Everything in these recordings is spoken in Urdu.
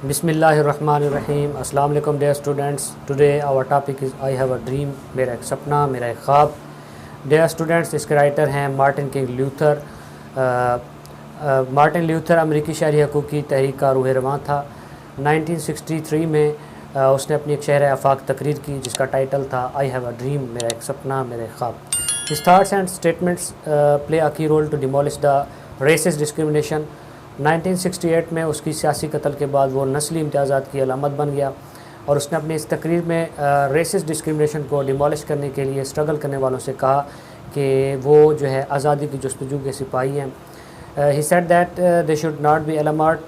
بسم اللہ الرحمن الرحیم. السلام علیکم dear students. Today our topic is I have a dream. میرا ایک سپنا، میرا ایک خواب. ڈیئر اسٹوڈنٹس، اس کے رائٹر ہیں مارٹن کنگ لیوتھر. مارٹن لیوتھر امریکی شہری حقوق کی تحریک کا روح رواں تھا. 1963 میں اس نے اپنی ایک شہر آفاق تقریر کی جس کا ٹائٹل تھا آئی ہیو اے ڈریم، میرا ایک سپنا، میرا ایک خواب. His thoughts and statements play a key role to demolish the racist discrimination. 1968 میں اس کی سیاسی قتل کے بعد وہ نسلی امتیازات کی علامت بن گیا، اور اس نے اپنی اس تقریر میں ریسسٹ ڈسکرمنیشن کو ڈیمولش کرنے کے لیے اسٹرگل کرنے والوں سے کہا کہ وہ جو ہے آزادی کی جستجو کے سپاہی ہیں. He said that they should not be alarmed.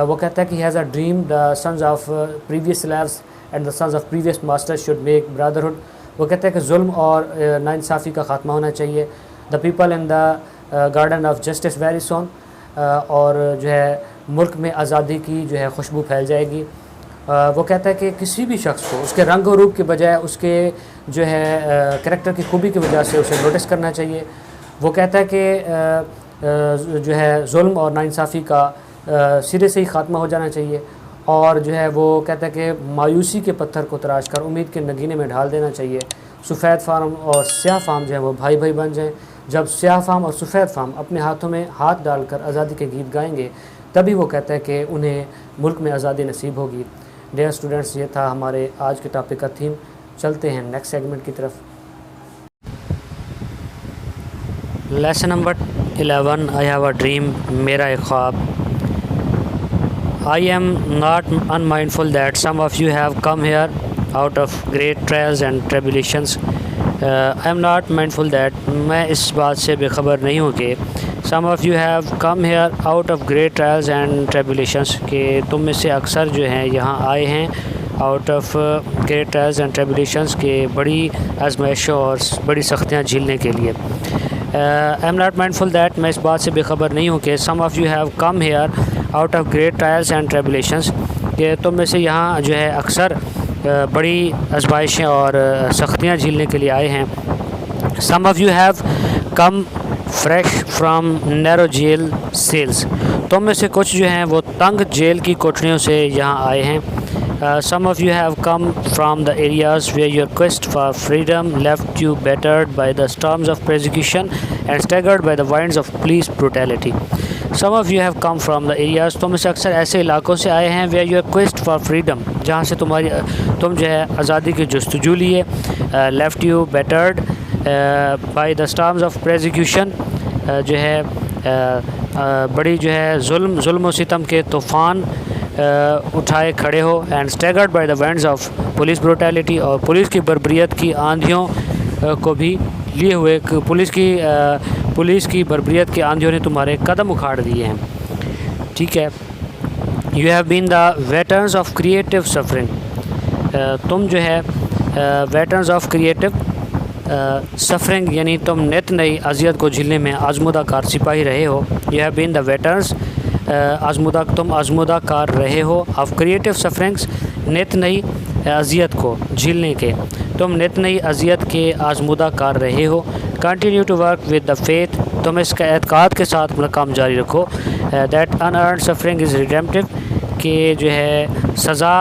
وہ کہتا ہے کہ he has a dream, the sons of previous slaves and the sons of previous masters should make brotherhood. وہ کہتے ہیں کہ ظلم اور ناانصافی کا خاتمہ ہونا چاہیے. The people in the garden of justice very soon. اور جو ہے ملک میں آزادی کی جو ہے خوشبو پھیل جائے گی. وہ کہتا ہے کہ کسی بھی شخص کو اس کے رنگ و روپ کے بجائے اس کے جو ہے کریکٹر کی خوبی کی وجہ سے اسے نوٹس کرنا چاہیے. وہ کہتا ہے کہ جو ہے ظلم اور ناانصافی کا سرے سے ہی خاتمہ ہو جانا چاہیے، اور جو ہے وہ کہتا ہے کہ مایوسی کے پتھر کو تراش کر امید کے نگینے میں ڈھال دینا چاہیے. سفید فام اور سیاہ فام جو ہے وہ بھائی بھائی بن جائیں. جب سیاہ فام اور سفید فام اپنے ہاتھوں میں ہاتھ ڈال کر آزادی کے گیت گائیں گے تبھی وہ کہتا ہے کہ انہیں ملک میں آزادی نصیب ہوگی. ڈیئر اسٹوڈنٹس، یہ تھا ہمارے آج کے ٹاپک کا تھیم. چلتے ہیں نیکسٹ سیگمنٹ کی طرف. Lesson number 11 I have a dream, میرا ایک خواب. I am not unmindful that some of you have come here out of great trials and tribulations. I am not mindful that میں اس بات سے بے خبر نہیں ہوں کہ some of you have come here out of great trials and tribulations، کہ تم میں سے اکثر جو ہیں یہاں آئے ہیں out of great trials and tribulations، کہ بڑی آزمائشوں اور بڑی سختیاں جھیلنے کے لیے. I am not mindful that میں اس بات سے بے خبر نہیں ہوں کہ some of you have come here out of great trials and tribulations، کہ تم میں سے یہاں جو ہے اکثر بڑی آزمائشیں اور سختیاں جھیلنے کے لیے آئے ہیں. some of you have come fresh from narrow jail cells، تم میں سے کچھ جو ہیں وہ تنگ جیل کی کوٹریوں سے یہاں آئے ہیں. some of you have come from the areas where your quest for freedom left you battered by the storms of persecution and staggered by the winds of police brutality. some of you have come from the areas، تم میں سے اکثر ایسے علاقوں سے آئے ہیں where your quest for freedom، جہاں سے تم جو ہے آزادی کی جستجو لیے. left you battered by the storms of persecution، جو ہے بڑی جو ہے ظلم و ستم کے طوفان اٹھائے کھڑے ہو. and staggered by the winds of police brutality، اور پولیس کی بربریت کی آندھیوں کو بھی لیے ہوئے پولیس کی بربریت کی آندھیوں نے تمہارے قدم اکھاڑ دیے ہیں. ٹھیک ہے. you have been the veterans of creative suffering، تم جو ہے veterans of creative suffering یعنی تم نت نئی اذیت کو جھیلنے میں آزمودہ کار سپاہی رہے ہو. you have been the veterans، تم آزمودہ کار رہے ہو of creative sufferings، نت نئی اذیت کو جھیلنے کے، تم نت نئی اذیت کے آزمودہ کار رہے ہو. continue to work with the faith، تم اس کا اعتقاد کے ساتھ اپنا کام جاری رکھو. that unearned suffering is redemptive، کہ جو ہے سزا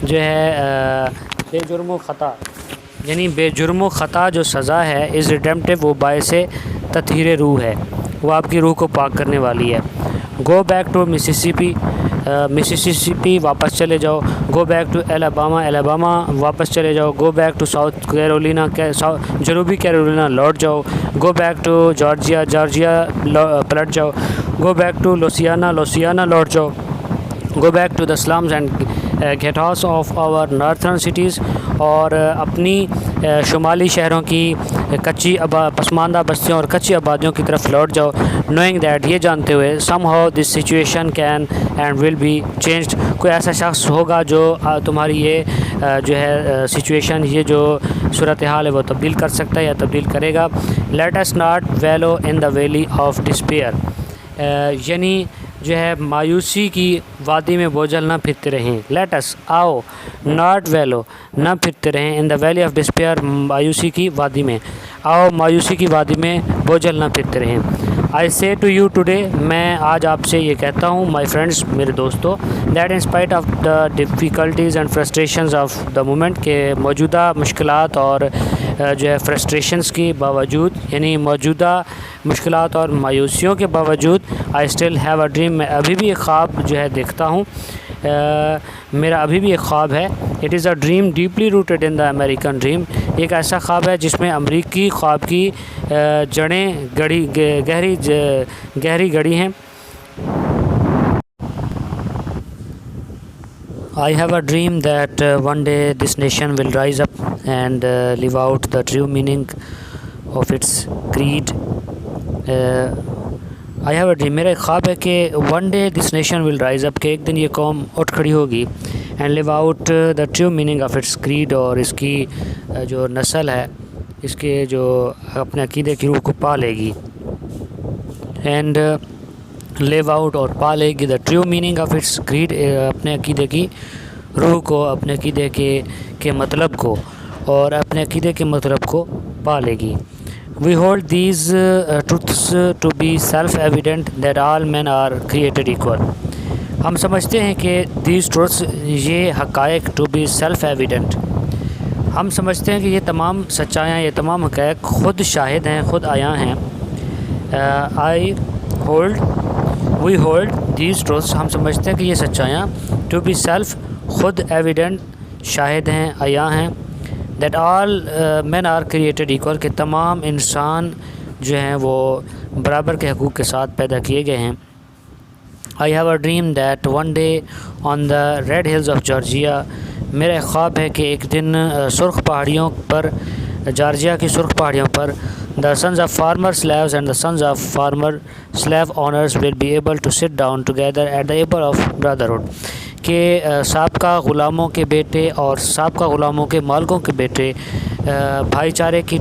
جو ہے بے جرم و خطا، یعنی بے جرم و خطا جو سزا ہے is redemptive، وہ باعث تطہیر روح ہے، وہ آپ کی روح کو پاک کرنے والی ہے. go back to Mississippi واپس چلے جاؤ. go back to Alabama واپس چلے جاؤ. go back to South Carolina جنوبی کیرولینا لوٹ جاؤ. go back to Georgia پلٹ جاؤ. go back to Louisiana لوٹ جاؤ. go back to the slums and ghettos of our northern cities، اور اپنی شمالی شہروں کی کچی پسماندہ بستیوں اور کچی آبادیوں کی طرف لوٹ جاؤ. knowing that، یہ جانتے ہوئے somehow this situation can and will be changed، کوئی ایسا شخص ہوگا جو تمہاری یہ جو ہے سچویشن، یہ جو صورتحال ہے وہ تبدیل کر سکتا ہے یا تبدیل کرے گا. let us not wallow in the valley of despair، یعنی جو ہے مایوسی کی وادی میں بوجھل نہ پھرتے رہیں. let us، آؤ، not wallow، نہ پھرتے رہیں in the valley of despair، مایوسی کی وادی میں. آؤ مایوسی کی وادی میں بوجھل نہ پھرتے رہیں. I say to you today, میں آج آپ سے یہ کہتا ہوں my friends, میرے دوستو, that in spite of the difficulties and frustrations of the moment, کہ موجودہ مشکلات اور جو ہے فرسٹریشنز کی باوجود، یعنی موجودہ مشکلات اور مایوسیوں کے باوجود I still have a dream، میں ابھی بھی ایک خواب جو ہے دیکھتا ہوں، میرا ابھی بھی ایک خواب ہے. It is a dream deeply rooted in the American dream, ایک ایسا خواب ہے جس میں امریکی خواب کی جڑیں گہری گڑی ہیں. I have a dream that one day this nation will rise up and live out the true meaning of its creed. I have a dream، میرا ایک خواب ہے کہ one day this nation will rise up، کہ ایک دن یہ قوم اٹھ کھڑی ہوگی and live out the true meaning of its creed، اور اس کی جو نسل ہے اس کے جو اپنے عقیدے کی روح کو پا لے گی، and live out اور پا لے گی the true meaning of its creed، اپنے عقیدے کی روح کو، اپنے عقیدے کے مطلب کو، اور اپنے عقیدے کے مطلب کو پا لے گی. We hold these truths to be self-evident that all men are created equal. ہم سمجھتے ہیں کہ these truths، یہ حقائق to be self-evident، ہم سمجھتے ہیں کہ یہ تمام سچائیاں، یہ تمام حقائق خود شاہد ہیں، خود عیاں ہیں. we hold these truths، ہم سمجھتے ہیں کہ یہ سچائیاں to be self، خود ایویڈنٹ، شاہد ہیں، عیاں ہیں. that all men are created equal، کہ تمام انسان جو ہیں وہ برابر کے حقوق کے ساتھ پیدا کیے گئے ہیں. I have a dream that one day on the red hills of Georgia، میرا خواب ہے کہ ایک دن سرخ پہاڑیوں پر، جارجیا کی سرخ پہاڑیوں پر the sons of farmer slaves and the sons of farmer slave owners will be able to sit down together at the table of brotherhood، کہ سابقہ غلاموں کے بیٹے اور سابقہ غلاموں کے مالکوں کے بیٹے بھائی چارے کی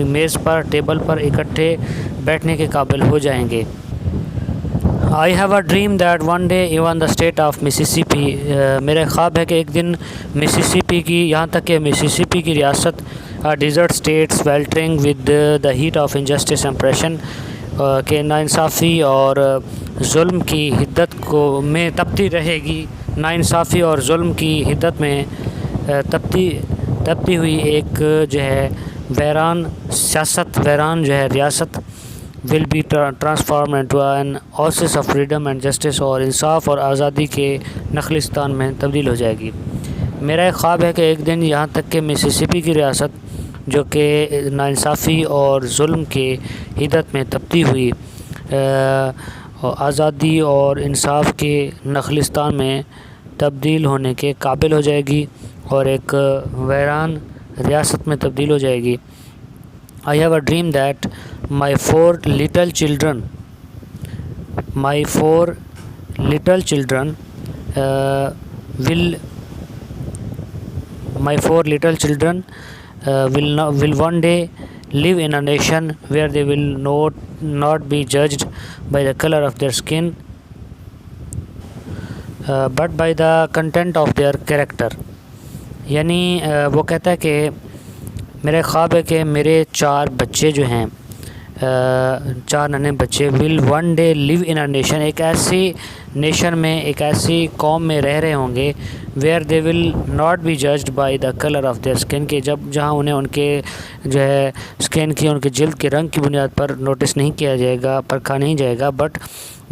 میز پر، ٹیبل پر اکٹھے بیٹھنے کے قابل ہو جائیں گے. I have a dream that one day even the state of Mississippi، میرا خواب ہے کہ ایک دن مسیسپی کی، یہاں تک کہ مسیسپی کی ریاست desert state sweltering with the heat of injustice and oppression، کہ ناانصافی اور ظلم کی حدت میں تپتی رہے گی، ناانصافی اور ظلم کی حدت میں تپتی ہوئی ایک جو ہے ویران سیاست، ویران جو ہے ریاست will be transformed into an oasis of freedom and justice، اور انصاف اور آزادی کے نخلستان میں تبدیل ہو جائے گی. میرا ایک خواب ہے کہ ایک دن یہاں تک کہ مسیسپی کی ریاست جو کہ ناانصافی اور ظلم کے حدت میں تپتی ہوئی آزادی اور انصاف کے نخلستان میں تبدیل ہونے کے قابل ہو جائے گی اور ایک ویران ریاست میں تبدیل ہو جائے گی. I have a dream that my four little children will one day live in a nation where they will not be judged by the color of their skin but by the content of their character. یعنی وہ کہتا ہے کہ میرے خواب ہے کہ میرے 4 بچے جو ہیں، 4 ننھے بچے will one day live in a nation، ایک ایسی نیشن میں، ایک ایسی قوم میں رہ رہے ہوں گے where they will not be judged by the color of their skin، کہ جہاں انہیں ان کے جو ہے اسکن کی، ان کے جلد کے رنگ کی بنیاد پر نوٹس نہیں کیا جائے گا، پرکھا نہیں جائے گا، but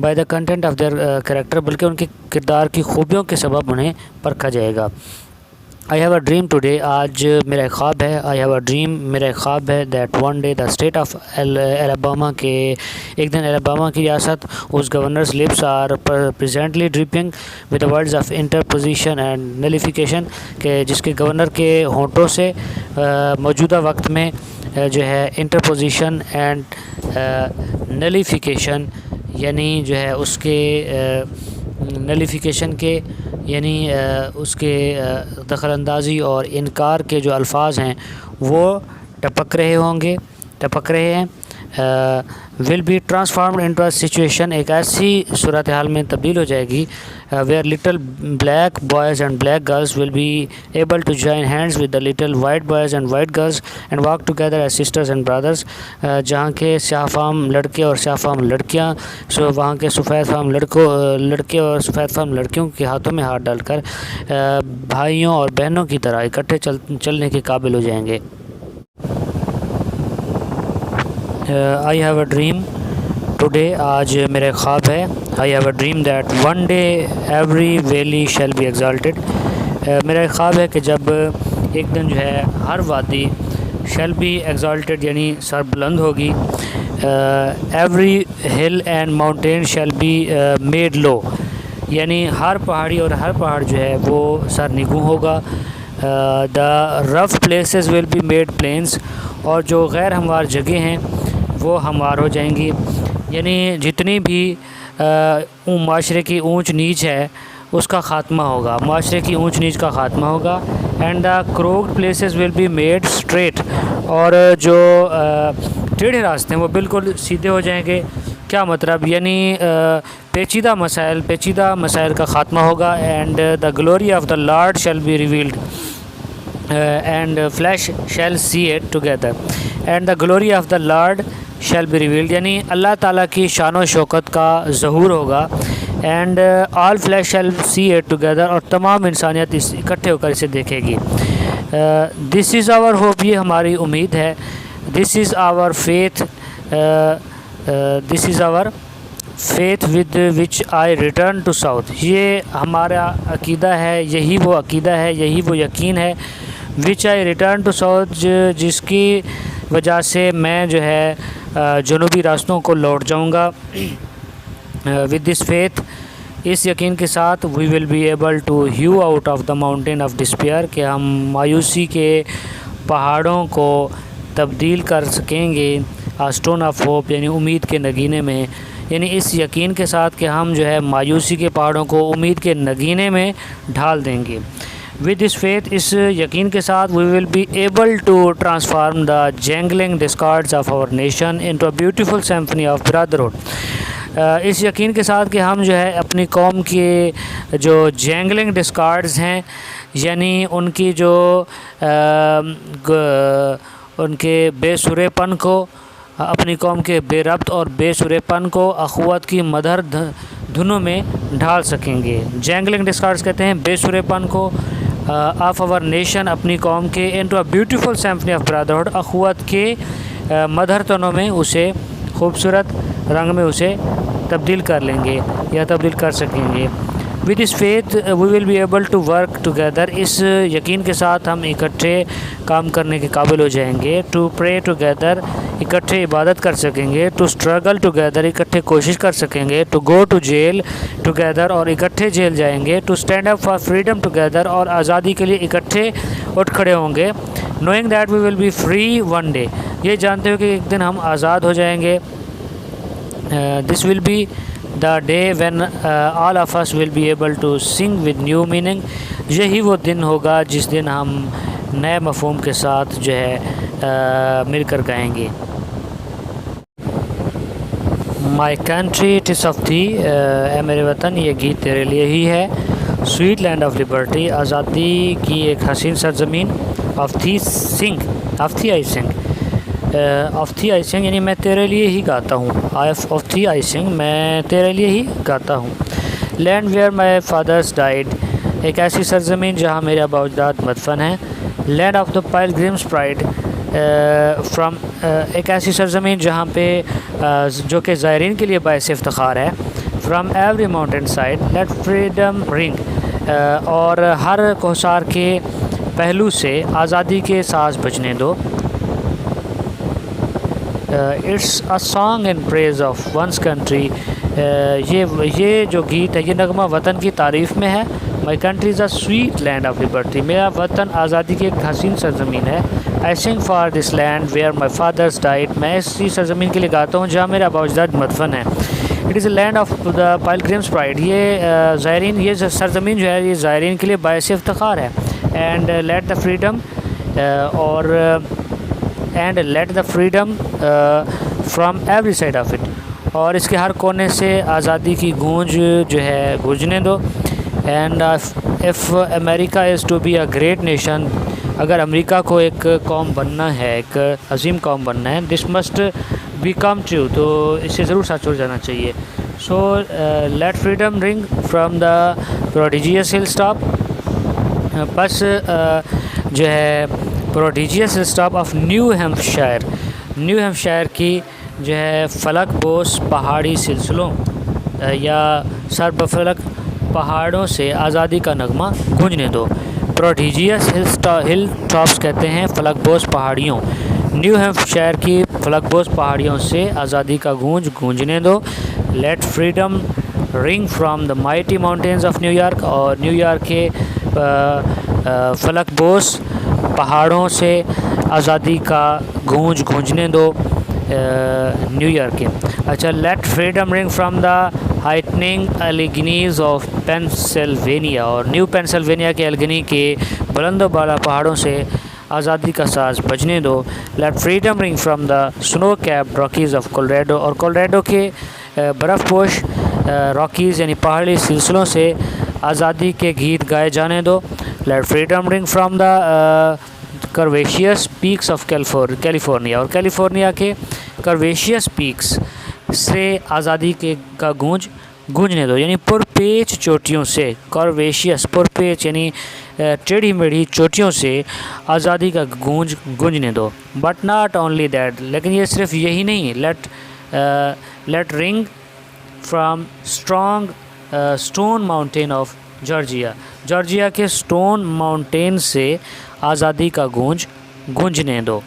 by the content of their character, بلکہ ان کے کردار کی خوبیوں کے سبب انہیں پرکھا جائے گا. I have a dream today، آج میرا ایک خواب ہے. I have a dream، میرا ایک خواب ہے that one day the state of Alabama، کہ ایک دن الاباما کی ریاست اس گورنر's lips are presently dripping with the words of interposition and nullification، کہ جس کے گورنر کے ہونٹوں سے موجودہ وقت میں جو ہے انٹرپوزیشن اینڈ نلیفیکیشن، یعنی جو ہے اس کے نلیفیکیشن کے یعنی اس کے دخل اندازی اور انکار کے جو الفاظ ہیں وہ ٹپک رہے ہیں. Will be transformed into a situation, ایک ایسی صورتحال میں تبدیل ہو جائے گی where little black boys and black girls will be able to join hands with the little white boys and white girls and walk together as sisters and brothers, جہاں کے سیاہ فام لڑکے اور سیاہ فام لڑکیاں وہاں کے سفید فام لڑکے اور سفید فام لڑکیوں کے ہاتھوں میں ہاتھ ڈال کر بھائیوں اور بہنوں کی طرح اکٹھے چلنے کے قابل ہو جائیں گے۔ I have a dream today, آج میرے خواب ہے۔ I have a dream that one day every valley shall be exalted, میرا ایک خواب ہے کہ جب ایک دن جو ہے ہر وادی شیل بی ایگزالٹیڈ یعنی سر بلند ہوگی، every hill and mountain shall be made low, یعنی ہر پہاڑی اور ہر پہاڑ جو ہے وہ سر نگوں ہوگا۔ The rough places will be made plains, اور جو غیر ہموار جگہیں ہیں وہ ہموار ہو جائیں گی، یعنی جتنی بھی معاشرے کی اونچ نیچ ہے اس کا خاتمہ ہوگا، معاشرے کی اونچ نیچ کا خاتمہ ہوگا۔ And the crooked places will be made straight, اور جو ٹیڑھے راستے ہیں وہ بالکل سیدھے ہو جائیں گے۔ کیا مطلب؟ یعنی پیچیدہ مسائل کا خاتمہ ہوگا۔ And the glory of the Lord shall be revealed and flesh shall see it together, and the glory of the Lord shall be revealed, یعنی اللہ تعالیٰ کی شان و شوکت کا ظہور ہوگا۔ And all flesh shall see it together, اور تمام انسانیت اکٹھے ہو کر اسے دیکھے گی۔ دس از آور ہوپ، یہ ہماری امید ہے۔ This is our faith, this is our faith with which I return to south, یہ ہمارا عقیدہ ہے، یہی وہ عقیدہ ہے، یہی وہ یقین ہے۔ وچ آئی ریٹرن ٹو ساؤتھ، جس کی وجہ سے میں جو ہے جنوبی راستوں کو لوٹ جاؤں گا۔ ود دس فیتھ، اس یقین کے ساتھ، we will be able to hew out of the mountain of despair, کہ ہم مایوسی کے پہاڑوں کو تبدیل کر سکیں گے اسٹون آف ہوپ، یعنی امید کے نگینے میں، یعنی اس یقین کے ساتھ کہ ہم جو ہے مایوسی کے پہاڑوں کو امید کے نگینے میں ڈھال دیں گے۔ ود دس فیتھ، اس یقین کے ساتھ، we will be able to transform the jangling discords of our nation into a beautiful symphony of brotherhood, اس یقین کے ساتھ کہ ہم جو ہے اپنی قوم کے جو جینگلنگ ڈسکارڈز ہیں، یعنی ان کی جو ان کے بے سرے پن کو، اپنی قوم کے بے ربط اور بے سرے پن کو اخوت کی مدھر دھنوں میں ڈھال سکیں گے۔ جینگلنگ ڈسکارڈز کہتے ہیں بے سرے پن کو آف آور نیشن، اپنی قوم کے، into a beautiful symphony of brotherhood, اخوت کے مدھر تنوں میں، اسے خوبصورت رنگ میں اسے تبدیل کر لیں گے یا تبدیل کر سکیں گے۔ With this faith we will be able to work together, اس یقین کے ساتھ ہم اکٹھے کام کرنے کے قابل ہو جائیں گے۔ ٹو پرے ٹوگیدر، اکٹھے عبادت کر سکیں گے۔ ٹو اسٹرگل ٹوگیدر، اکٹھے کوشش کر سکیں گے۔ To go to jail together, اور اکٹھے جیل جائیں گے۔ To stand up for freedom together, اور آزادی کے لیے اکٹھے اٹھ کھڑے ہوں گے۔ Knowing that we will be free one day, یہ جانتے ہوئے کہ ایک دن ہم آزاد ہو جائیں گے۔ This will be the day when all of us will be able to sing with new meaning, یہی وہ دن ہوگا جس دن ہم نئے مفہوم کے ساتھ جو ہے مل کر گائیں گے۔ My country it is of تھی، اے میرے وطن یہ گیت تیرے لیے ہی ہے۔ سویٹ لینڈ آف لبرٹی، آزادی کی ایک حسین سرزمین۔ آف تھی سنگ، آف تھی آئی سنگ، آف تھی آئی سنگ، یعنی میں تیرے لیے ہی گاتا ہوں۔ آف تھی آئی سنگ، میں تیرے لیے ہی گاتا ہوں۔ Land where my fathers died, ایک ایسی سرزمین جہاں میرے آباء و اجداد مدفن ہیں۔ Land of the pilgrims pride, from, ایک ایسی سرزمین جہاں پہ جو کہ زائرین کے لیے باعث افتخار ہے۔ From every mountain side let freedom ring, اور ہر کوہسار کے پہلو سے آزادی کے ساز بجنے دو۔ It's a song in praise of one's country, یہ جو گیت ہے یہ نغمہ وطن کی تعریف میں ہے۔ My country is a sweet land of liberty, میرا وطن آزادی کی ایک حسین سرزمین ہے۔ I sing for this land where my fathers died, میں اسی سرزمین کے لیے گاتا ہوں جہاں میرے آباء و اجداد مدفن ہیں۔ It is a land of the pilgrims pride, یہ زائرین، یہ سرزمین جو ہے یہ زائرین کے لیے باعث افتخار ہے۔ اینڈ لیٹ دا فریڈم، اور and let the freedom from every side of it, اور اس کے ہر کونے سے آزادی کی گونج جو ہے گونجنے دو. And if America is to be a great nation, اگر امریکہ کو ایک قوم بننا ہے، ایک عظیم قوم بننا ہے، دس مسٹ بیکم ٹرو، تو اسے ضرور سچ ہو جانا چاہیے. So let freedom ring from دا پروڈیجیس ہل ٹاپ. بس جو ہے پروڈیجیس ہل ٹاپ آف نیو ہیمپشائر کی جو ہے فلک بوس پہاڑی سلسلوں یا سر بفلک پہاڑوں سے آزادی کا نغمہ گونجنے دو. پروڈیجیس ہل ٹاپس کہتے ہیں فلک بوس پہاڑیوں. نیو ہیمپشائر کی فلک بوس پہاڑیوں سے آزادی کا گونجنے دو. Let freedom ring from the mighty mountains of new York, اور نیو یارک کے فلک بوس پہاڑوں سے آزادی کا گونجنے دو نیو یارک کے. اچھا، late freedom ring from the ہائٹننگ ایلیگنیز of Pennsylvania, اور نیو پینسلوینیا کے ایلگنی کے بلند و بالا پہاڑوں سے آزادی کا ساز بجنے دو. لیٹ فریڈم رنگ فرام دا سنو کیپ راکیز آف کولوراڈو، اور کولوراڈو کے برف پوش راکیز یعنی پہاڑی سلسلوں سے آزادی کے گیت گائے جانے دو. Let freedom ring from the curvaceous peaks of California, اور کیلیفورنیا کے کرویشیس پیکس سے آزادی کے کا گونجنے دو، یعنی پرپیچ چوٹیوں سے. کرویشیس پرپیچ یعنی ٹیڑھی میڑھی چوٹیوں سے آزادی کا گونجنے دو. بٹ ناٹ اونلی دیٹ، لیکن یہ صرف یہی نہیں. Let ring from Stone Mountain of Georgia کے اسٹون ماؤنٹین سے آزادی کا گونجنے دو.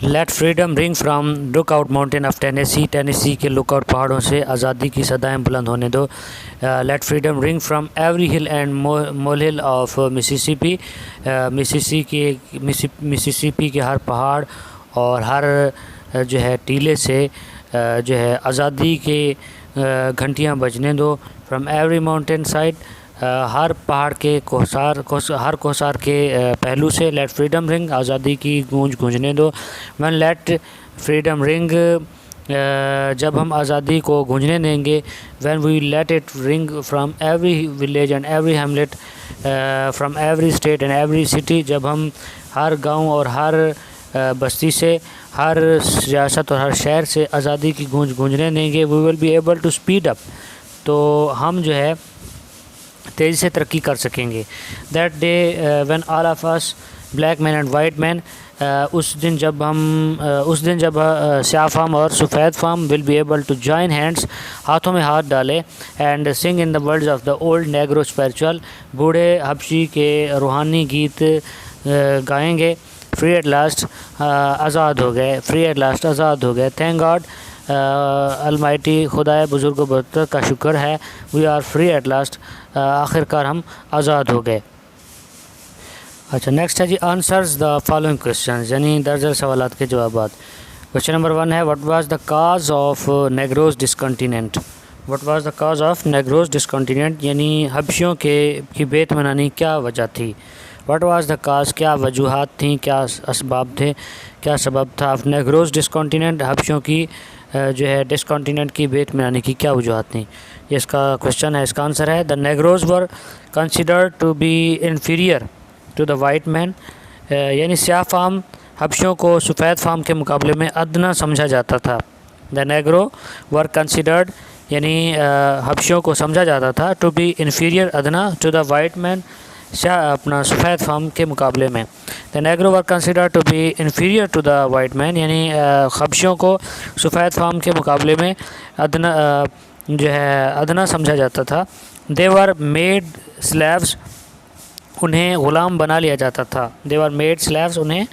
Let freedom ring from Lookout Mountain of Tennessee کے لک آؤٹ پہاڑوں سے آزادی کی صدائیں بلند ہونے دو. Let freedom ring from every hill and مول ہل آف مسیسپی کے ہر پہاڑ اور ہر جو ہے ٹیلے سے جو ہے آزادی کے گھنٹیاں بجنے دو. فرام ایوری ماؤنٹین سائڈ، ہر پہاڑ کے ہر کوسار کے پہلو سے. لیٹ فریڈم رنگ آزادی کی گونجنے دو. وین لیٹ فریڈم رنگ جب ہم آزادی کو گونجنے دیں گے. وین وی لیٹ اٹ رنگ from every village and every Hamlet, from every state and every city, جب ہم ہر گاؤں اور ہر بستی سے، ہر ریاست اور ہر شہر سے آزادی کی گونجنے دیں گے. We will be able to speed up, تو ہم جو ہے تیزی سے ترقی کر سکیں گے. That day when all of us black men and white men, اس دن جب سیاہ فام اور سفید فام will be able to join hands, ہاتھوں میں ہاتھ ڈالے، and sing in the words of the old negro spiritual, بوڑھے حبشی کے روحانی گیت گائیں گے. فری ایٹ لاسٹ، آزاد ہو گئے. فری ایٹ لاسٹ، آزاد ہو گئے. تھینک گاڈ المائٹی، خدائے بزرگ و برتر کا شکر ہے. We are free at last, آخر کار ہم آزاد ہو گئے. اچھا، نیکسٹ ہے جی آنسرز دا فالوئنگ کویشچنز، یعنی درج سوالات کے جوابات. کویشچن نمبر 1 ہے what was the cause of negroes discontent. What was the cause of negroes discontent, یعنی حبشیوں کی بے اطمینانی کیا وجہ تھی. واٹ واز دا کاز، کیا وجوہات تھیں، کیا اسباب تھے، کیا سبب تھا. آف نیگروز ڈسکنٹیننٹ، حبشیوں کی جو ہے ڈسکنٹیننٹ کی بے اطمینانی کی کیا وجوہات تھیں. یہ اس کا کویشچن ہے. اس کا آنسر ہے the negroes were considered to be inferior to the white man, یعنی سیاہ فام حبشیوں کو سفید فام کے مقابلے میں ادنا سمجھا جاتا تھا. دا نیگرو ور کنسیڈرڈ یعنی حبشیوں کو سمجھا جاتا تھا ٹو بی انفیریئر ادنا ٹو دا وائٹ مین، اپنا سفید فام کے مقابلے میں. The negro were consider to be inferior to the white man, یعنی حبشیوں کو سفید فام کے مقابلے میں ادنا سمجھا جاتا تھا. دے ور میڈ سلیوز، انہیں غلام بنا لیا جاتا تھا. دے ور میڈ سلیوز، انہیں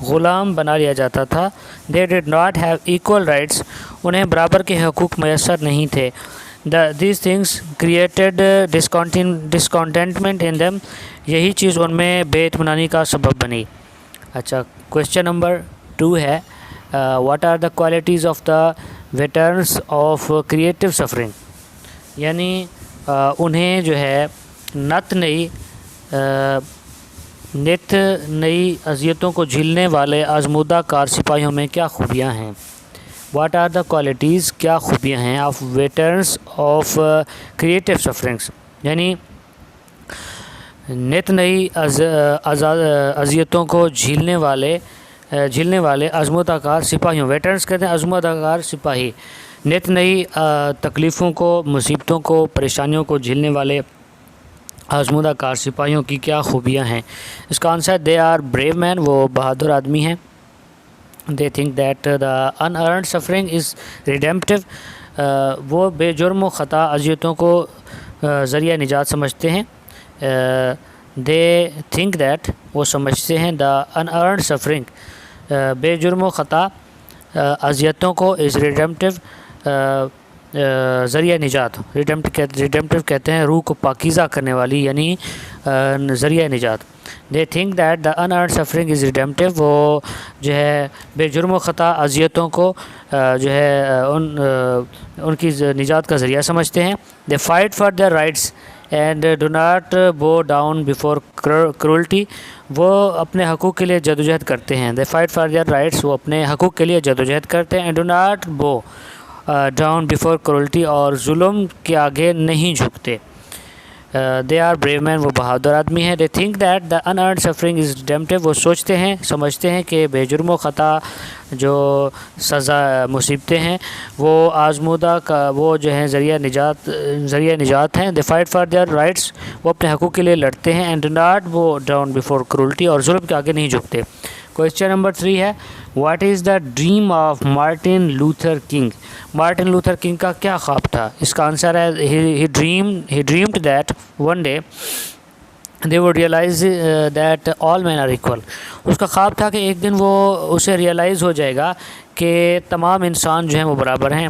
غلام بنا لیا جاتا تھا. They did not have equal rights, انہیں برابر کے حقوق میسر نہیں تھے. These things created discontentment in them, یہی چیز ان میں بے اطمینانی کا سبب بنی. اچھا، کویشچن نمبر 2 ہے what are the qualities of the veterans of creative suffering, یعنی انہیں جو ہے نت نئی نت نئی اذیتوں کو جھیلنے والے آزمودہ کار سپاہیوں میں کیا خوبیاں ہیں؟ واٹ آر دا کوالٹیز، کیا خوبیاں ہیں آف ویٹرنس آف کریٹیو سفرنگس، یعنی نت نئی اذیتوں کو جھیلنے والے آزمودہ کار سپاہیوں، ویٹرنس کہتے ہیں آزمودہ کار سپاہی، نت نئی تکلیفوں کو، مصیبتوں کو، پریشانیوں کو جھیلنے والے آزمودہ کار سپاہیوں کی کیا خوبیاں ہیں؟ اس کا answer they are brave men, وہ بہادر آدمی ہیں. They think that the unearned suffering is redemptive, وہ بے جرم و خطا اذیتوں کو ذریعہ نجات سمجھتے ہیں. دے تھنک دیٹ، وہ سمجھتے ہیں، دا ان ارنڈ سفرنگ، بے جرم و خطا اذیتوں کو، از ریڈیمپٹیو، ذریعہ نجات. ریڈیمپٹیو کہتے ہیں روح کو پاکیزہ کرنے والی، یعنی ذریعہ نجات. They think that the unearned suffering is redemptive, وہ جو ہے بے جرم و خطا اذیتوں کو جو ہے ان کی نجات کا ذریعہ سمجھتے ہیں. They fight for their rights and do not bow down before cruelty, وہ اپنے حقوق کے لیے جدوجہد کرتے ہیں. They fight for their rights, وہ اپنے حقوق کے لیے جدوجہد کرتے ہیں. And do not bow down before cruelty, اور ظلم کے آگے نہیں جھکتے. دے آر بریو مین، وہ بہادر آدمی ہیں. They think that the unearned suffering is redemptive, وہ سوچتے ہیں، سمجھتے ہیں کہ بے جرم و خطا جو سزا مصیبتیں ہیں وہ آزمودہ کا، وہ جو ہیں ذریعہ نجات ہیں. They fight for their rights, وہ اپنے حقوق کے لیے لڑتے ہیں. And do not bow down before cruelty, اور ظلم کے آگے نہیں جھکتے. کویسچن نمبر 3 ہے، what is the dream of Martin Luther king? Martin Luther king کا کیا خواب تھا؟ اس کا آنسر ہے he dreamed that one day they would realize that all men are equal. اس کا خواب تھا کہ ایک دن وہ اسے ریئلائز ہو جائے گا کہ تمام انسان جو ہیں وہ برابر ہیں.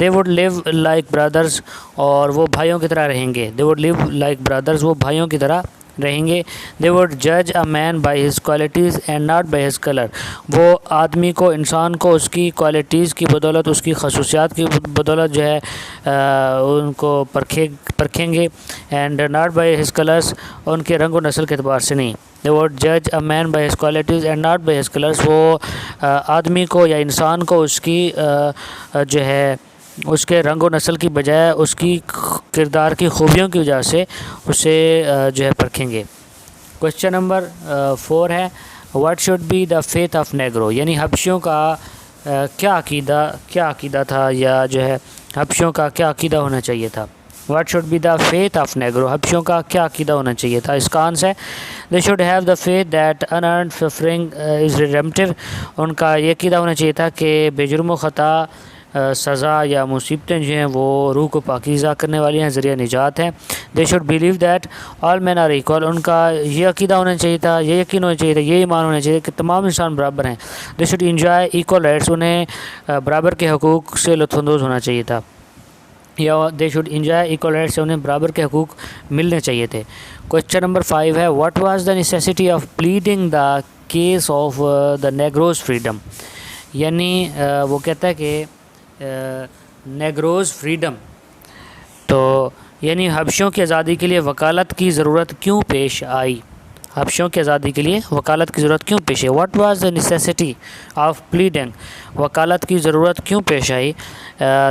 they would live like brothers، اور وہ بھائیوں کی طرح رہیں گے. they would live like brothers، وہ بھائیوں کی طرح رہیں گے. they would judge a man by his qualities and not by his color، وہ آدمی کو، انسان کو اس کی کوالٹیز کی بدولت، اس کی خصوصیات کی بدولت جو ہے ان کو پرکھیں گے. and not by his colors، ان کے رنگ و نسل کے اعتبار سے نہیں. they would judge a man by his qualities and not by his colors، وہ آدمی کو یا انسان کو اس کی جو ہے اس کے رنگ و نسل کی بجائے اس کی کردار کی خوبیوں کی وجہ سے اسے جو ہے پرکھیں گے. کویسچن نمبر 4 ہے، what should be the faith of Negro, یعنی حبشیوں کا کیا عقیدہ تھا، یا جو ہے حبشیوں کا کیا عقیدہ ہونا چاہیے تھا؟ What should be the faith of negro, حبشیوں کا کیا عقیدہ ہونا چاہیے تھا؟ اس کا آنسر ہے they should have the faith that unearned suffering is redemptive, ان کا یہ عقیدہ ہونا چاہیے تھا کہ بے جرم و خطا سزا یا مصیبتیں جو ہیں وہ روح کو پاکیزہ کرنے والی ہیں، ذریعہ نجات ہیں. They should believe that all men are equal, ان کا یہ عقیدہ ہونا چاہیے تھا، یہ یقین ہونا چاہیے تھا، یہ ایمان ہونا چاہیے کہ تمام انسان برابر ہیں. They should enjoy equal rights, انہیں برابر کے حقوق سے لطف اندوز ہونا چاہیے تھا، یا they should enjoy equal rights, انہیں برابر کے حقوق ملنے چاہیے تھے. کویسچن نمبر 5 ہے، what was the necessity of pleading the case of the negroes freedom, یعنی وہ کہتا ہے کہ نیگروز فریڈم، تو یعنی حبشوں کی آزادی کے لیے وکالت کی ضرورت کیوں پیش آئی؟ حبشوں کی آزادی کے لیے وکالت کی ضرورت کیوں پیش آئی؟ What was the necessity of pleading, وکالت کی ضرورت کیوں پیش آئی؟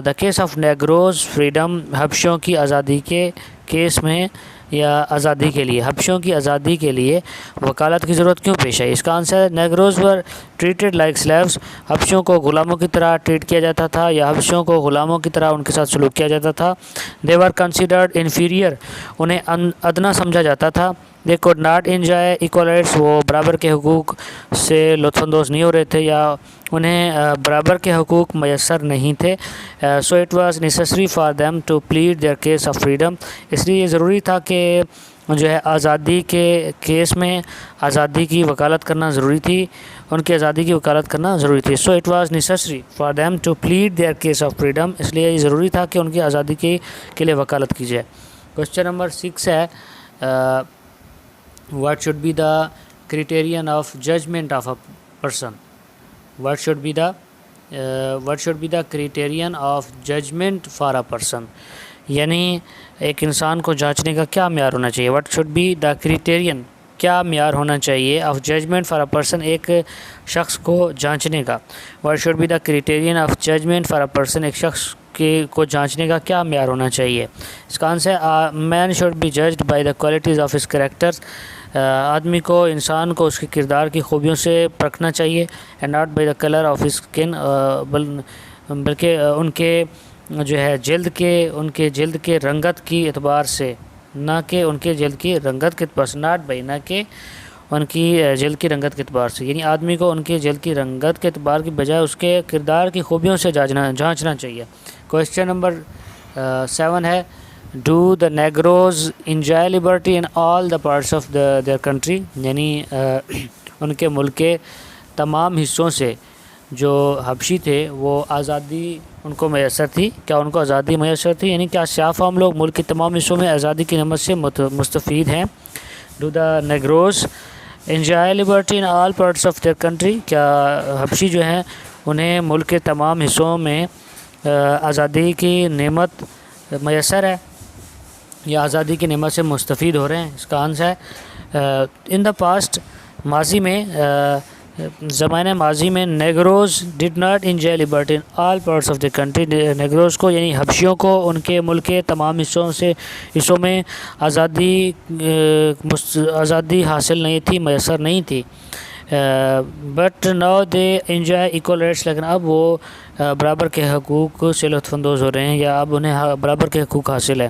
The case of negroes freedom, حبشوں کی آزادی کے کیس میں یا آزادی کے لیے، حبشوں کی آزادی کے لیے وکالت کی ضرورت کیوں پیش آئی؟ اس کا آنسر ہے نیگروز ور ٹریٹڈ لائک سلیوز، حبشوں کو غلاموں کی طرح ٹریٹ کیا جاتا تھا، یا حبشوں کو غلاموں کی طرح ان کے ساتھ سلوک کیا جاتا تھا. دے ور کنسیڈرڈ انفیریئر، انہیں ادنا سمجھا جاتا تھا. They could not enjoy equal rights, وہ برابر کے حقوق سے لطف اندوز نہیں ہو رہے تھے، یا انہیں برابر کے حقوق میسر نہیں تھے. So it was necessary for them to plead their case of freedom, اس لیے یہ ضروری تھا کہ جو ہے آزادی کے کیس میں آزادی کی وکالت کرنا ضروری تھی، ان کی آزادی کی وکالت کرنا ضروری تھی. So it was necessary for them to plead their case of freedom, اس لیے یہ ضروری تھا کہ ان کی آزادی کے لیے وکالت کی جائے. کویسچن نمبر 6 ہے، what should be the criterion of judgment of a person؟ what should be the criterion of judgment for a person، یعنی ایک انسان کو جانچنے کا کیا معیار ہونا چاہیے؟ what should be the criterion کیا معیار ہونا چاہیے of judgement for a person ایک شخص کو جانچنے کا. What should be the criterion of judgement for a person ایک شخص کو جانچنے کا کیا معیار ہونا چاہیے. اس کا آنسر ہے man should be judged by the qualities of his character. آدمی کو انسان کو اس کے کردار کی خوبیوں سے پرکھنا چاہیے. And not by the colour of his skin بلکہ ان کے جو ہے ان کے جلد کے رنگت کی اعتبار سے نہ کہ ان کے جلد کی رنگت کے اعتبار سے ناٹ بائی نہ کہ ان کی جلد کی رنگت کے اعتبار سے. یعنی آدمی کو ان کے جلد کی رنگت کے اعتبار کی بجائے اس کے کردار کی خوبیوں سے جانچنا چاہیے. کویسچن نمبر 7 ہے do the negroes enjoy liberty in all the parts of their country. یعنی ان کے ملک کے تمام حصوں سے جو حبشی تھے وہ آزادی ان کو میسر تھی. کیا ان کو آزادی میسر تھی؟ یعنی کیا سیاہ فام لوگ ملک کے تمام حصوں میں آزادی کی نعمت سے مستفید ہیں. Do the negroes enjoy liberty in all parts of their country. کیا حبشی جو ہیں انہیں ملک کے تمام حصوں میں آزادی کی نعمت میسر ہے یا آزادی کی نعمت سے مستفید ہو رہے ہیں. اس کا آنسر ہے ان دا پاسٹ ماضی میں زمانہ ماضی میں negroes did not enjoy liberty in all parts of the country. Negroes کو یعنی حبشیوں کو ان کے ملک کے تمام حصوں میں آزادی حاصل نہیں تھی میسر نہیں تھی. But now they enjoy equal rights. لیکن اب وہ برابر کے حقوق سے لطف اندوز ہو رہے ہیں یا اب انہیں برابر کے حقوق حاصل ہے.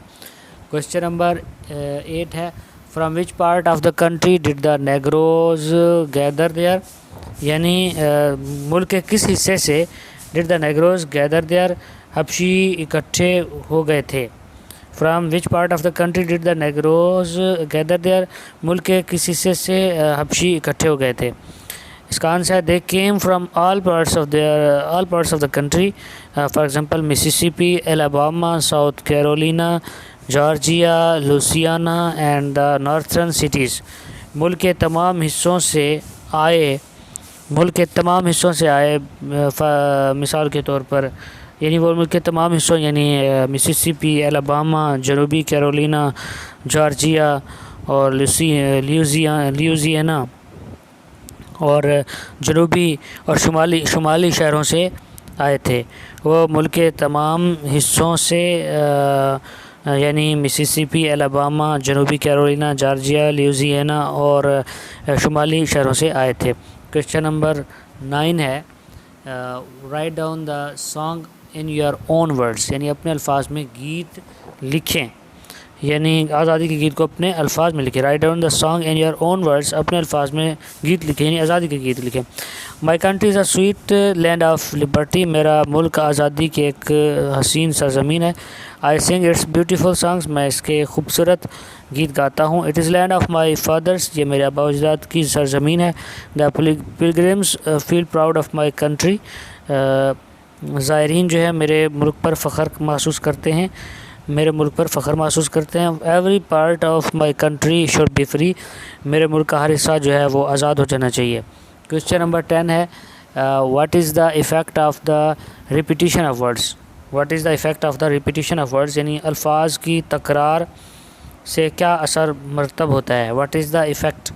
کویسچن نمبر 8 ہے from which part of the country did the negroes gather there. یعنی ملک کے کس حصے سے ڈڈ دا نیگروز گیدر دیئر حبشی اکٹھے ہو گئے تھے. From which part of the country did the negroes gather there ملک کے کس حصے سے حبشی اکٹھے ہو گئے تھے. اس کا آنسر ہے they came from all parts of the country. For example Mississippi, Alabama, South Carolina, Georgia, Louisiana and the northern cities. ملک کے تمام حصوں سے آئے مثال کے طور پر یعنی وہ ملک کے تمام حصوں یعنی مسیسپی, الاباما, جنوبی کیرولینا, جارجیا اور لیوزیانا اور جنوبی اور شمالی شہروں سے آئے تھے. وہ ملک کے تمام حصوں سے یعنی مسیسپی, الاباما, جنوبی کیرولینا, جارجیا, لیوزیانا اور شمالی شہروں سے آئے تھے. کویسچن نمبر 9 ہے write down the song in your own words. یعنی اپنے الفاظ میں گیت لکھیں. یعنی آزادی کے گیت کو اپنے الفاظ میں لکھیں. Write down the song in your own words. اپنے الفاظ میں گیت لکھیں یعنی آزادی کے گیت لکھیں. My country is a sweet land of liberty. میرا ملک آزادی کی ایک حسین سرزمین ہے. آئی سنگ اٹس بیوٹیفل سانگس. میں اس کے خوبصورت گیت گاتا ہوں. It is land of my fathers. یہ میرے آبا و اجداد کی سرزمین ہے. The pilgrims feel proud of my country. زائرین جو ہے میرے ملک پر فخر محسوس کرتے ہیں. Every part of my country should be free. میرے ملک کا ہر حصہ جو ہے وہ آزاد ہو جانا چاہیے. کویسچن نمبر 10 ہے what is the effect of the repetition of words. What is the effect of the repetition of words. یعنی الفاظ کی تکرار سے کیا اثر مرتب ہوتا ہے. What is the effect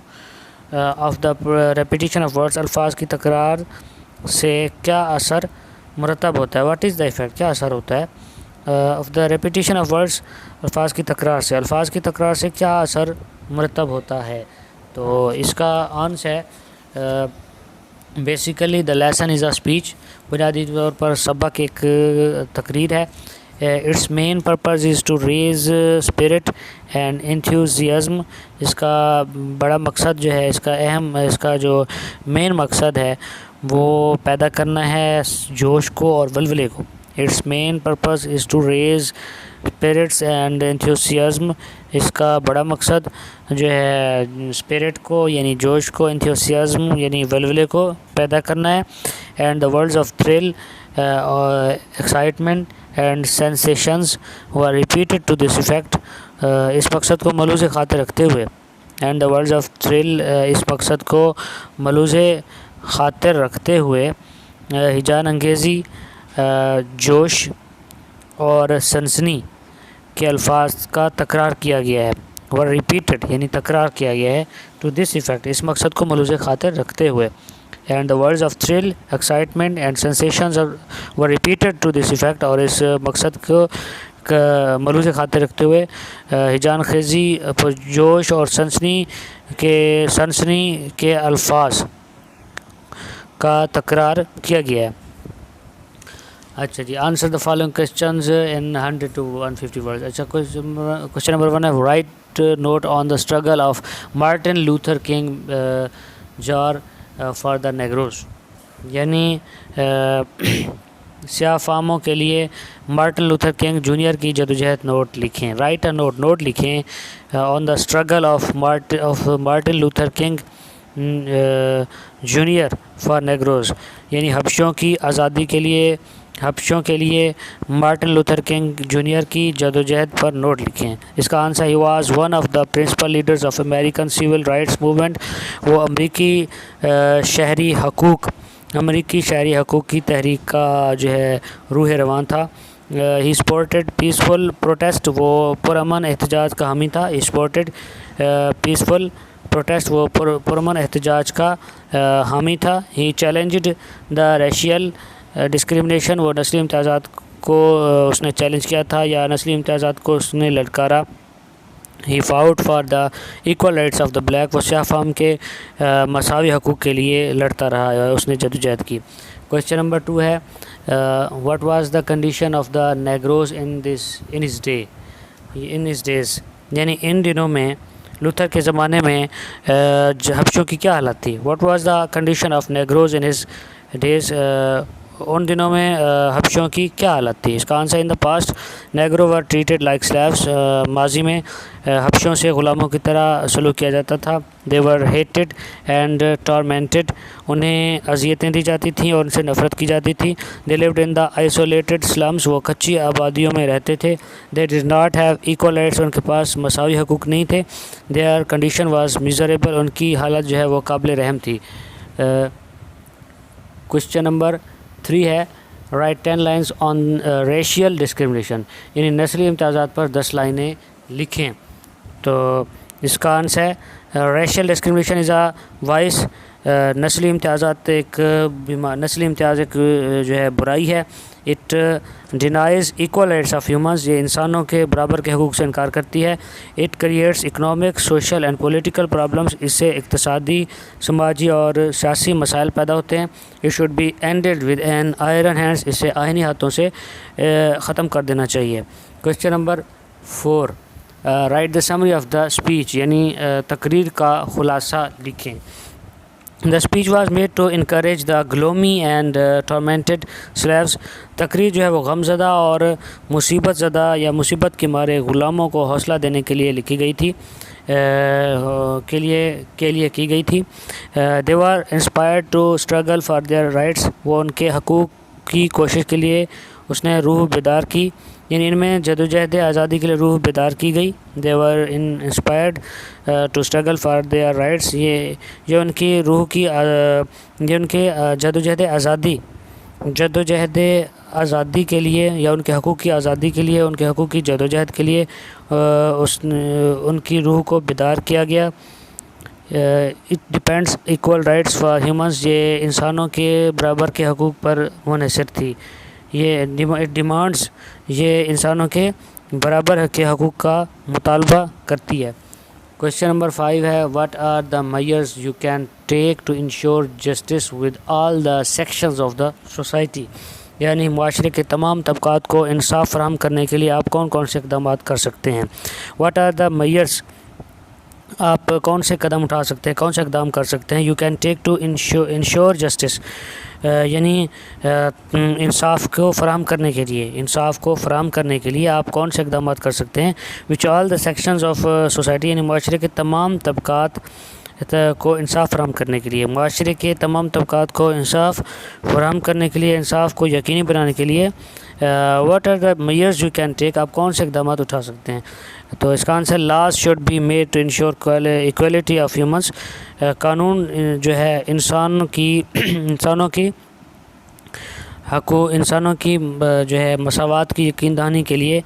of the repetition of words. الفاظ کی تکرار سے کیا اثر مرتب ہوتا ہے. واٹ از دا ایفیکٹ کیا اثر ہوتا ہے of the repetition of words. الفاظ کی تکرار سے کیا اثر مرتب ہوتا ہے. تو اس کا آنسر ہے basically the lesson is a speech. بنیادی طور پر سبق ایک تقریر ہے. Its main purpose is to raise spirit and enthusiasm. اس کا بڑا مقصد جو ہے اس کا جو مین مقصد ہے وہ پیدا کرنا ہے جوش کو اور ولولے کو. Its main purpose is to raise spirits and enthusiasm. اس کا بڑا مقصد جو ہے اسپرٹ کو یعنی جوش کو, انتھیوزیازم یعنی ولولے کو پیدا کرنا ہے. And the words of thrill excitement and sensations were repeated to this effect. اس مقصد کو ملحوظ خاطر رکھتے ہوئے and the words of thrill اس مقصد کو ملحوظ خاطر رکھتے ہوئے ہیجان انگیزی, جوش اور سنسنی کے الفاظ کا تکرار کیا گیا ہے. were repeated یعنی تکرار کیا گیا ہے to this effect اس مقصد کو ملوز خاطر رکھتے ہوئے. And the words of thrill, excitement and sensations were repeated to this effect اور اس مقصد کو ملوز خاطر رکھتے ہوئے ہیجان خیزی پرجوش اور سنسنی کے الفاظ کا تکرار کیا گیا ہے. اچھا جی, answer the following questions in 100 to 150 words. اچھا, کوشچن نمبر 1 ہے write note on the struggle of Martin Luther King جار فار دا نیگروز یعنی سیاہ فاموں کے لیے مارٹن لوتھر کنگ جونیئر کی جدوجہد نوٹ لکھیں. رائٹ اے نوٹ لکھیں on the struggle of Martin Luther King junior for negroes یعنی حبشوں کے لیے مارٹن لوتھر کنگ جونیئر کی جدوجہد پر نوٹ لکھیں. اس کا answer he was one of the principal leaders of American civil rights movement. وہ امریکی شہری حقوق کی تحریک کا جو ہے روح روان تھا. ہی سپورٹڈ پیسفل پروٹیسٹ وہ پرامن احتجاج کا حامی تھا. ہی سپورٹڈ پیسفل پروٹیسٹ وہ پرامن احتجاج کا حامی تھا. ہی چیلنجڈ دا ریشیل ڈسکریمنیشن وہ نسلی امتیازات کو اس نے چیلنج کیا تھا یا نسلی امتیازات کو اس نے للکارا. He fought for the equal rights of the black وہ سیاہ فام کے مساوی حقوق کے لیے لڑتا رہا, اس نے جدوجہد کی. کوشچن نمبر 2 ہے what was the condition of the negroes in his days یعنی ان دنوں میں لوتھر کے زمانے میں حبشوں کی کیا حالت تھی. What was the condition of negroes in his days ان دنوں میں حبشوں کی کیا حالت تھی. اس کا answer in the past negro were treated like slaves ماضی میں حبشوں سے غلاموں کی طرح سلوک کیا جاتا تھا. دے ور ہیٹڈ اینڈ ٹارمنٹڈ انہیں اذیتیں دی جاتی تھیں اور ان سے نفرت کی جاتی تھی. They lived in the isolated slums وہ کچی آبادیوں میں رہتے تھے. They did not have equal rights ان کے پاس مساوی حقوق نہیں تھے. دیئر کنڈیشن واز میزریبل ان کی حالت جو ہے وہ قابل رحم تھی. کوشچن نمبر 3 ہے رائٹ 10 لائنز آن ریشیل ڈسکریمنیشن یعنی نسلی امتیازات پر 10 لائنیں لکھیں. تو اس کا آنسر ہے ریشیل ڈسکریمنیشن از اے وائس. نسلی امتیازات نسلی امتیاز ایک جو ہے برائی ہے. It denies equal rights of humans یہ انسانوں کے برابر کے حقوق سے انکار کرتی ہے. It creates economic social and political problems اس سے اقتصادی سماجی اور سیاسی مسائل پیدا ہوتے ہیں. It should be ended with an iron hands اسے آئینی ہاتھوں سے ختم کر دینا چاہیے. Question number 4 write the summary of the speech یعنی تقریر کا خلاصہ لکھیں. The speech was made to encourage the gloomy and tormented slaves. تقریر جو ہے وہ غم زدہ اور مصیبت زدہ یا مصیبت کے مارے غلاموں کو حوصلہ دینے کے لیے لکھی گئی تھی کے لیے کی گئی تھی. They were inspired to struggle for their rights وہ ان کے حقوق کی کوشش کے لیے اس نے روح بیدار کی یعنی ان میں جدوجہد آزادی کے لیے روح بیدار کی گئی. They were inspired to struggle for their rights یہ ان کی روح کی یہ ان کے جدوجہد آزادی کے لیے یا ان کے حقوق کی آزادی کے لیے ان کے حقوق کی جدوجہد کے لیے ان کی روح کو بیدار کیا گیا. It depends equal rights for humans یہ انسانوں کے برابر کے حقوق پر منحصر تھی. یہ ڈیمانڈز یہ انسانوں کے برابر کے حقوق کا مطالبہ کرتی ہے. کوشچن نمبر 5 ہے what are the measures you can take to ensure justice with all the sections of the society یعنی معاشرے کے تمام طبقات کو انصاف فراہم کرنے کے لیے آپ کون کون سے اقدامات کر سکتے ہیں. واٹ آر دا میئرز آپ کون سے قدم اٹھا سکتے ہیں کون سے اقدام کر سکتے ہیں. You can take to ensure justice یعنی انصاف کو فراہم کرنے کے لیے آپ کون سے اقدامات کر سکتے ہیں. وچ آل دا سیکشنز آف سوسائٹی یعنی معاشرے کے تمام طبقات کو انصاف فراہم کرنے کے لیے معاشرے کے تمام طبقات کو انصاف فراہم کرنے کے لیے انصاف کو یقینی بنانے کے لیے what are the measures you can take آپ کون سے اقدامات اٹھا سکتے ہیں. تو اس کا answer laws should be made to ensure equality of humans قانون جو ہے انسانوں کی جو ہے مساوات کی یقین دہانی کے لیے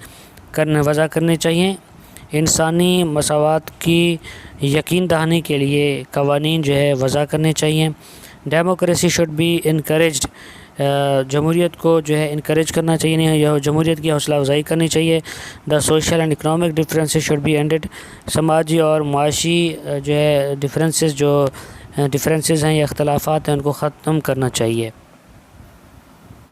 وضع کرنے چاہیے. انسانی مساوات کی یقین دہانی کے لیے قوانین جو ہے وضع کرنے چاہیے. Democracy should be encouraged. جمہوریت کو جو ہے انکریج کرنا چاہیے, نہیں جمہوریت کی حوصلہ افزائی کرنی چاہیے. The social and economic differences should be ended. سماجی اور معاشی جو ہے ڈفرینسز ہیں یا اختلافات ہیں ان کو ختم کرنا چاہیے.